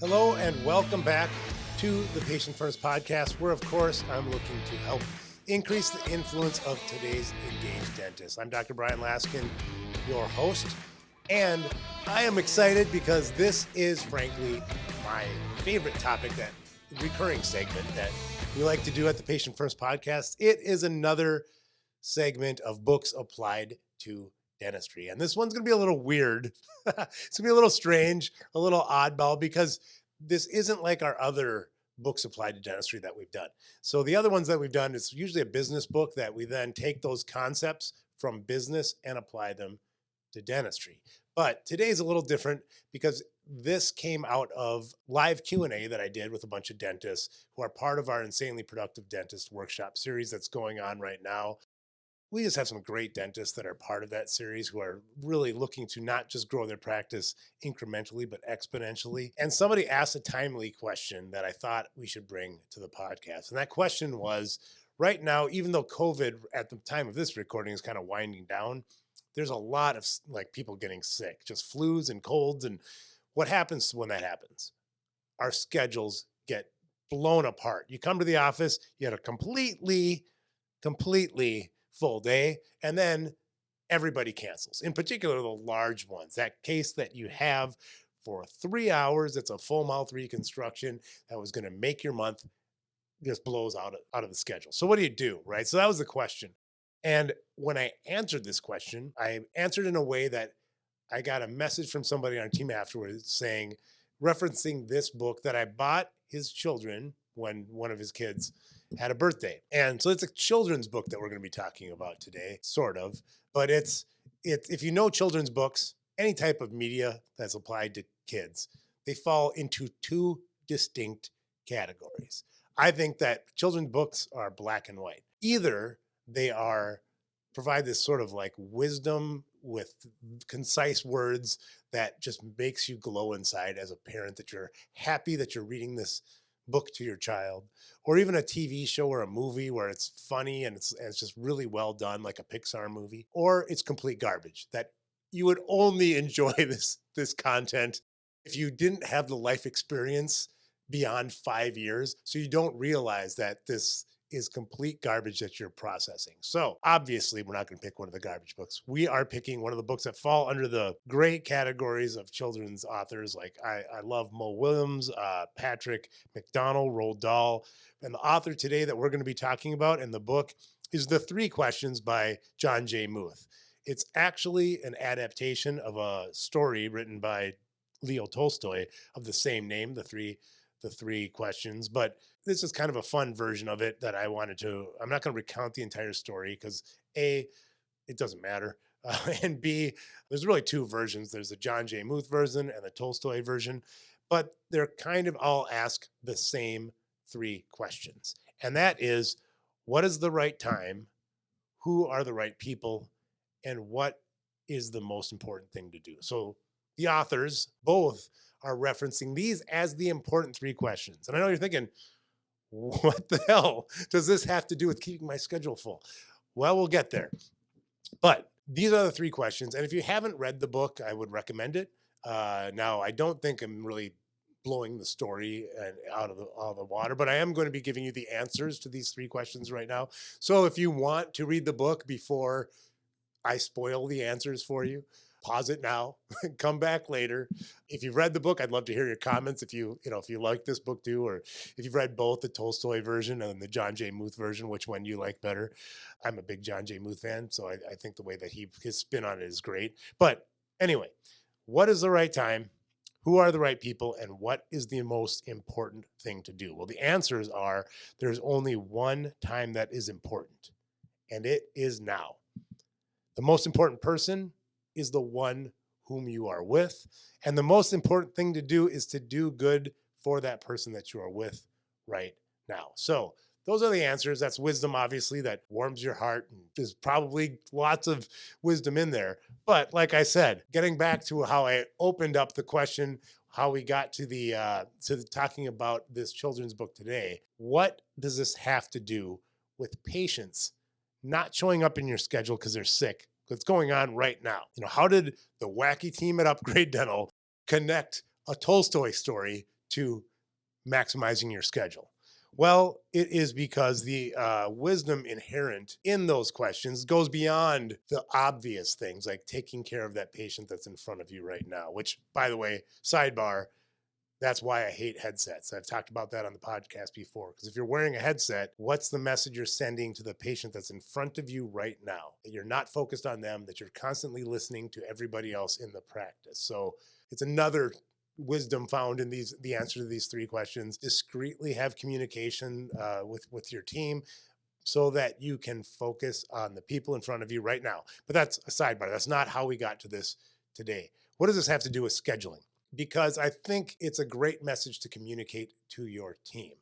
Hello and welcome back to the Patient First Podcast, where, of course, I'm looking to help increase the influence of today's engaged dentists. I'm Dr. Bryan Laskin, your host, and I am excited because this is, frankly, my favorite topic, that recurring segment that we like to do at the Patient First Podcast. It is another segment of books applied to dentistry. And this one's going to be a little weird. It's going to be a little strange, a little oddball, because this isn't like our other books applied to dentistry that we've done. So the other ones that we've done, it's usually a business book that we then take those concepts from business and apply them to dentistry. But today's a little different because this came out of live Q&A that I did with a bunch of dentists who are part of our Insanely Productive Dentist Workshop series that's going on right now. We just have some great dentists that are part of that series who are really looking to not just grow their practice incrementally, but exponentially. And somebody asked a timely question that I thought we should bring to the podcast. And that question was, right now, even though COVID at the time of this recording is kind of winding down, there's a lot of people getting sick, just flus and colds. And what happens when that happens? Our schedules get blown apart. You come to the office, you had a completely full day, and then everybody cancels, in particular the large ones. That case that you have for 3 hours, it's a full mouth reconstruction that was going to make your month, just blows out of the schedule. So what do you do, right? So that was the question. And when I answered this question, I answered in a way that I got a message from somebody on our team afterwards saying, referencing this book that I bought his children when one of his kids had a birthday. And so it's a children's book that we're going to be talking about today, sort of. But it's if you know children's books, any type of media that's applied to kids, they fall into two distinct categories. I think that children's books are black and white. Either they provide this sort of like wisdom with concise words that just makes you glow inside as a parent, that you're happy that you're reading this book to your child, or even a TV show or a movie where it's funny and it's just really well done, like a Pixar movie, or it's complete garbage that you would only enjoy this content if you didn't have the life experience beyond 5 years. So you don't realize that this is complete garbage that you're processing. So obviously we're not going to pick one of the garbage books. We are picking one of the books that fall under the great categories of children's authors. Like I love Mo Willems, Patrick McDonald, Roald Dahl. And the author today that we're going to be talking about in the book is The Three Questions by Jon J Muth. It's actually an adaptation of a story written by Leo Tolstoy of the same name, The Three Questions, but this is kind of a fun version of it that I'm not going to recount the entire story because A, it doesn't matter. And B, there's really two versions. There's the Jon J Muth version and the Tolstoy version, but they're kind of all ask the same three questions. And that is, what is the right time? Who are the right people? And what is the most important thing to do? So the authors both are referencing these as the important three questions. And I know you're thinking, what the hell does this have to do with keeping my schedule full? Well, we'll get there. But these are the three questions. And if you haven't read the book, I would recommend it. Now, I don't think I'm really blowing the story out of the water, but I am going to be giving you the answers to these three questions right now. So if you want to read the book before I spoil the answers for you, pause it now, come back later. If you've read the book, I'd love to hear your comments. If you like this book too, or if you've read both the Tolstoy version and the Jon J Muth version, which one you like better. I'm a big Jon J Muth fan, so I think the way that his spin on it is great. But anyway, what is the right time? Who are the right people? And what is the most important thing to do? Well, the answers are there's only one time that is important, and it is now. The most important person is the one whom you are with. And the most important thing to do is to do good for that person that you are with right now. So those are the answers. That's wisdom, obviously, that warms your heart. And there's probably lots of wisdom in there. But like I said, getting back to how I opened up the question, how we got to talking about this children's book today, what does this have to do with patients not showing up in your schedule because they're sick? What's going on right now? How did the wacky team at Upgrade Dental connect a Tolstoy story to maximizing your schedule? Well, it is because the wisdom inherent in those questions goes beyond the obvious things like taking care of that patient that's in front of you right now, which, by the way, sidebar, that's why I hate headsets. I've talked about that on the podcast before. Because if you're wearing a headset, what's the message you're sending to the patient that's in front of you right now? That you're not focused on them, that you're constantly listening to everybody else in the practice. So it's another wisdom found in the answer to these three questions. Discreetly have communication with your team so that you can focus on the people in front of you right now. But that's a sidebar. That's not how we got to this today. What does this have to do with scheduling? Because I think it's a great message to communicate to your team.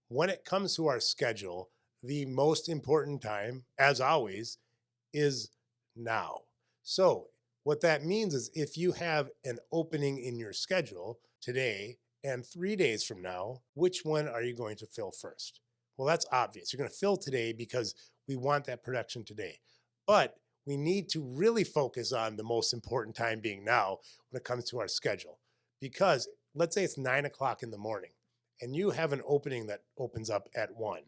When it comes to our schedule, the most important time, as always, is now. So what that means is if you have an opening in your schedule today and 3 days from now, which one are you going to fill first? Well, that's obvious. You're going to fill today because we want that production today. But we need to really focus on the most important time being now when it comes to our schedule. Because let's say it's 9 o'clock in the morning and you have an opening that opens up at 1.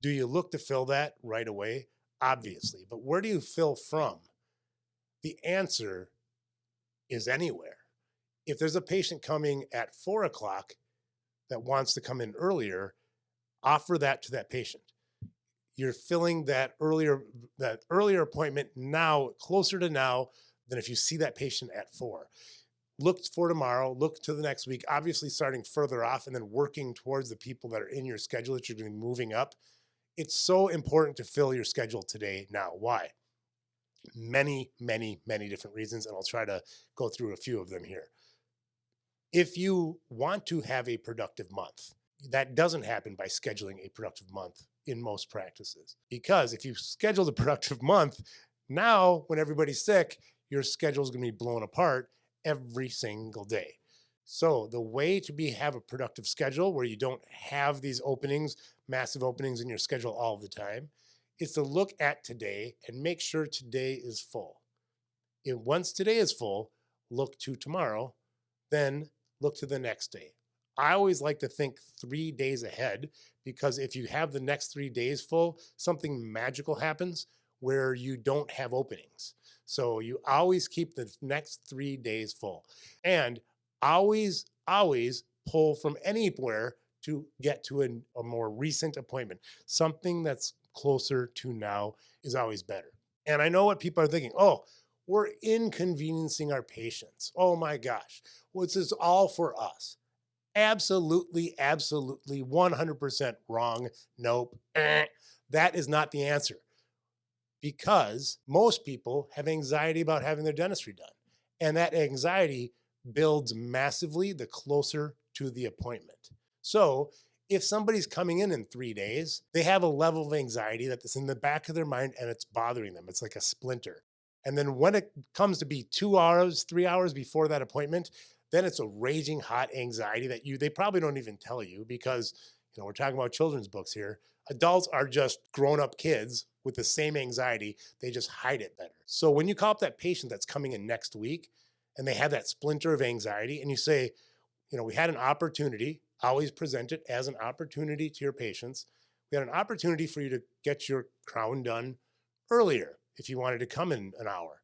Do you look to fill that right away? Obviously. But where do you fill from? The answer is anywhere. If there's a patient coming at 4 o'clock that wants to come in earlier, offer that to that patient. You're filling that earlier appointment now, closer to now, than if you see that patient at 4. Look for tomorrow, look to the next week, obviously starting further off and then working towards the people that are in your schedule that you're going to be moving up. It's so important to fill your schedule today now. Why? Many, many, many different reasons, and I'll try to go through a few of them here. If you want to have a productive month, that doesn't happen by scheduling a productive month in most practices. Because if you schedule a productive month, now when everybody's sick, your schedule is going to be blown apart every single day. So the way to have a productive schedule where you don't have these openings, massive openings in your schedule all the time, is to look at today and make sure today is full. Once today is full, look to tomorrow, then look to the next day. I always like to think 3 days ahead, because if you have the next 3 days full, something magical happens where you don't have openings. So you always keep the next 3 days full, and always pull from anywhere to get to a more recent appointment. Something that's closer to now is always better. And I know what people are thinking. Oh, we're inconveniencing our patients. Oh my gosh. Well, this is all for us. Absolutely, 100% wrong. Nope. That is not the answer. Because most people have anxiety about having their dentistry done. And that anxiety builds massively the closer to the appointment. So if somebody's coming in 3 days, they have a level of anxiety that's in the back of their mind and it's bothering them. It's like a splinter. And then when it comes to be 2 hours, 3 hours before that appointment, then it's a raging hot anxiety that they probably don't even tell you, because we're talking about children's books here. Adults are just grown-up kids with the same anxiety. They just hide it better. So when you call up that patient that's coming in next week and they have that splinter of anxiety and you say, we had an opportunity, always present it as an opportunity to your patients. We had an opportunity for you to get your crown done earlier if you wanted to come in an hour.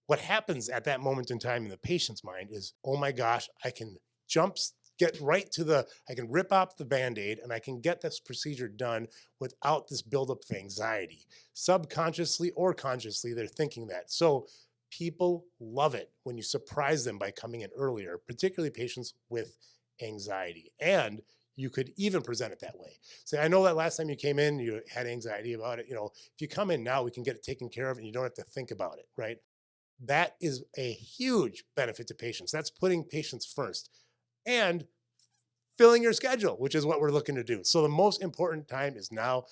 What happens at that moment in time in the patient's mind is, oh my gosh, I can I can rip off the Band-Aid and I can get this procedure done without this buildup of anxiety. Subconsciously or consciously, they're thinking that. So people love it when you surprise them by coming in earlier, particularly patients with anxiety. And you could even present it that way. Say, I know that last time you came in, you had anxiety about it. If you come in now, we can get it taken care of and you don't have to think about it, right? That is a huge benefit to patients. That's putting patients first and filling your schedule, which is what we're looking to do. So the most important time is now.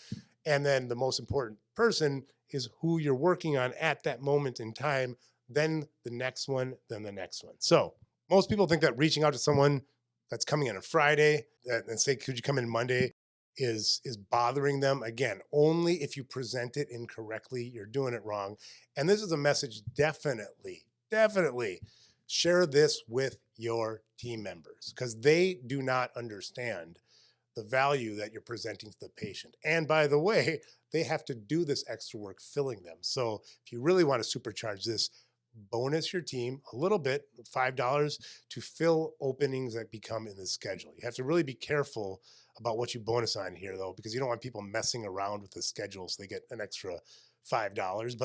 And then the most important person is who you're working on at that moment in time, then the next one, then the next one. So most people think that reaching out to someone that's coming in on Friday and say, could you come in Monday, is bothering them. Again, only if you present it incorrectly, you're doing it wrong. And this is a message definitely share this with your team members because they do not understand the value that you're presenting to the patient. And by the way, they have to do this extra work filling them. So if you really want to supercharge this, bonus your team a little bit, $5 to fill openings that become in the schedule. You have to really be careful about what you bonus on here though, because you don't want people messing around with the schedule so they get an extra $5.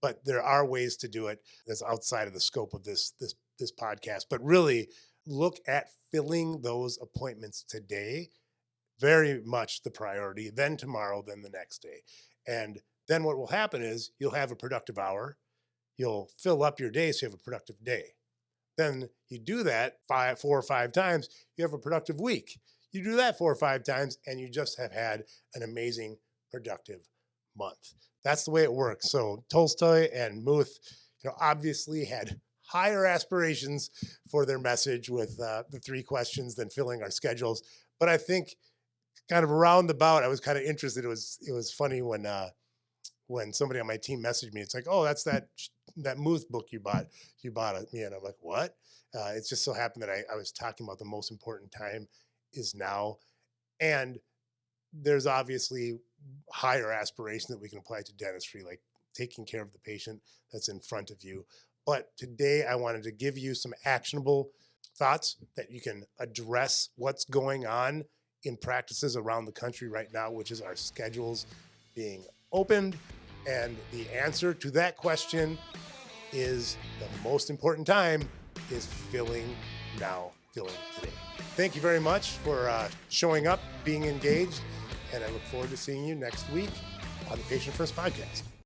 But there are ways to do it that's outside of the scope of this podcast. But really look at filling those appointments today, very much the priority, then tomorrow, then the next day. And then what will happen is you'll have a productive hour. You'll fill up your day so you have a productive day. Then you do that 4 or 5 times, you have a productive week. You do that 4 or 5 times, and you just have had an amazing, productive month. That's the way it works. So Tolstoy and Muth, obviously had higher aspirations for their message with the 3 questions than filling our schedules. But I think kind of roundabout, I was kind of interested. It was funny when somebody on my team messaged me. It's like, oh, that's that Muth book you bought me, and I'm like, what? It's just so happened that I was talking about the most important time is now, and there's obviously higher aspiration that we can apply to dentistry, like taking care of the patient that's in front of you. But today I wanted to give you some actionable thoughts that you can address what's going on in practices around the country right now, which is our schedules being opened. And the answer to that question is the most important time is filling now, filling today. Thank you very much for showing up, being engaged, and I look forward to seeing you next week on the Patient First Podcast.